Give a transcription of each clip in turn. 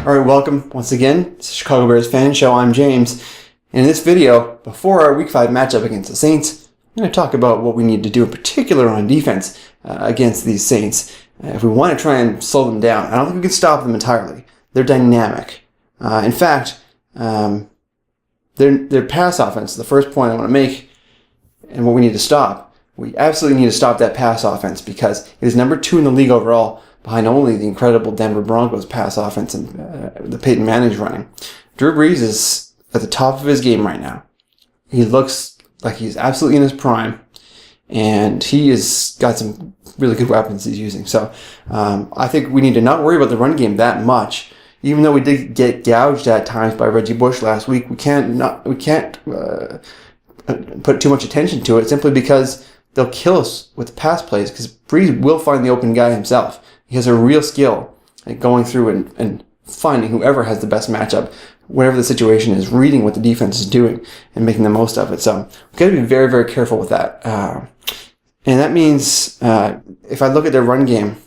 All right, welcome once again. It's the Chicago Bears Fan Show. I'm James. And in this video, before our Week 5 matchup against the Saints, I'm going to talk about what we need to do in particular on defense against these Saints. If we want to try and slow them down, I don't think we can stop them entirely. They're dynamic. In fact, their pass offense, the first point I want to make, and what we need to stop, we absolutely need to stop that pass offense because it is number 2 in the league overall, behind only the incredible Denver Broncos pass offense and the Peyton Manning's running. Drew Brees is at the top of his game right now. He looks like he's absolutely in his prime, and he has got some really good weapons he's using. So I think we need to not worry about the run game that much. Even though we did get gouged at times by Reggie Bush last week, we can't put too much attention to it simply because they'll kill us with the pass plays because Brees will find the open guy himself. He has a real skill at going through and finding whoever has the best matchup, whatever the situation is, reading what the defense is doing and making the most of it. So we've got to be very, very careful with that. And that means if I look at their run game,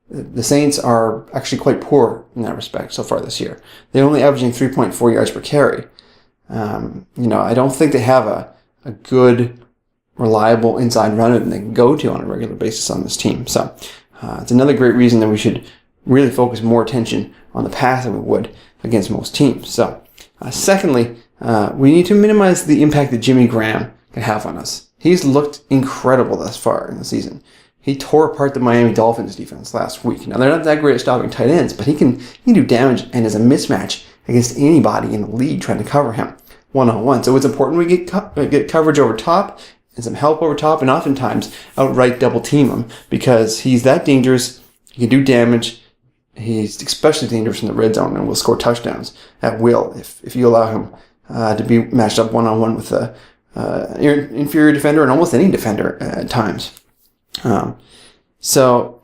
the Saints are actually quite poor in that respect so far this year. They're only averaging 3.4 yards per carry. I don't think they have a good, reliable inside runner that they can go to on a regular basis on this team. So it's another great reason that we should really focus more attention on the pass than we would against most teams. So, secondly, we need to minimize the impact that Jimmy Graham can have on us. He's looked incredible thus far in the season. He tore apart the Miami Dolphins defense last week. Now, they're not that great at stopping tight ends, but he can do damage and is a mismatch against anybody in the league trying to cover him one-on-one. So it's important we get coverage over top and some help over top, and oftentimes outright double team him because he's that dangerous. He can do damage. He's especially dangerous in the red zone and will score touchdowns at will if you allow him to be matched up one-on-one with an inferior defender and almost any defender at times. Some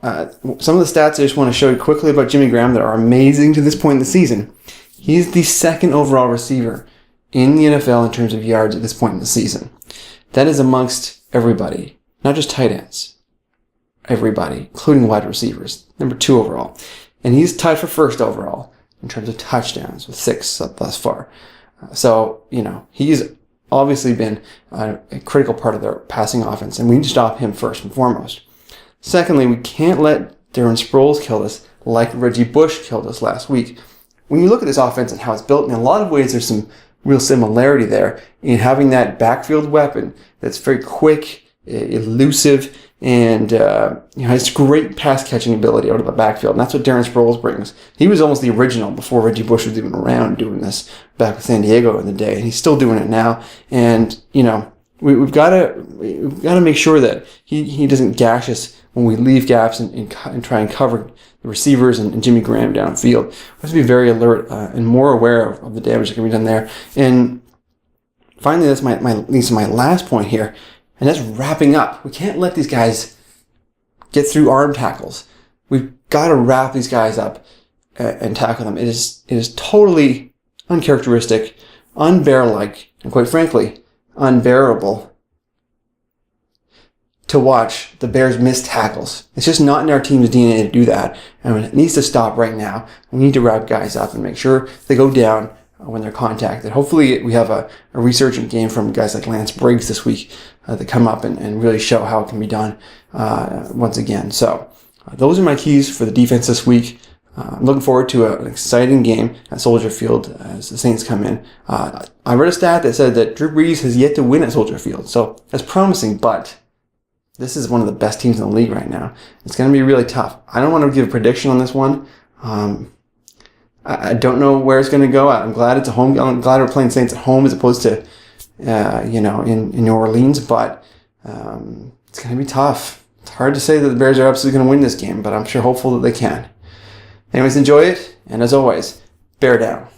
of the stats I just want to show you quickly about Jimmy Graham that are amazing to this point in the season. He's the second overall receiver in the NFL in terms of yards at this point in the season. That is amongst everybody, not just tight ends. Everybody, including wide receivers. Number 2 overall. And he's tied for first overall in terms of touchdowns with 6 thus far. He's obviously been a critical part of their passing offense, and we need to stop him first and foremost. Secondly, we can't let Darren Sproles kill us like Reggie Bush killed us last week. When you look at this offense and how it's built, in a lot of ways there's some real similarity there in having that backfield weapon that's very quick, elusive, and has great pass-catching ability out of the backfield. And that's what Darren Sproles brings. He was almost the original before Reggie Bush was even around doing this back with San Diego in the day, and he's still doing it now. And, we've got to make sure that he doesn't gash us when we leave gaps and try and cover the receivers and Jimmy Graham downfield. We have to be very alert and more aware of the damage that can be done there. And finally, that's leads to my last point here, and that's wrapping up. We can't let these guys get through arm tackles. We've got to wrap these guys up and tackle them. It is totally uncharacteristic, unbear-like, and quite frankly, unbearable to watch the Bears miss tackles. It's just not in our team's DNA to do that, and it needs to stop right now. We need to wrap guys up and make sure they go down when they're contacted. Hopefully we have a resurgent game from guys like Lance Briggs this week that come up and really show how it can be done once again. So those are my keys for the defense this week. I'm looking forward to an exciting game at Soldier Field as the Saints come in. I read a stat that said that Drew Brees has yet to win at Soldier Field, so that's promising, but this is one of the best teams in the league right now. It's going to be really tough. I don't want to give a prediction on this one. I don't know where it's going to go. I'm glad it's a home. I'm glad we're playing Saints at home as opposed to, in New Orleans. But it's going to be tough. It's hard to say that the Bears are absolutely going to win this game, but I'm sure hopeful that they can. Anyways, enjoy it, and as always, bear down.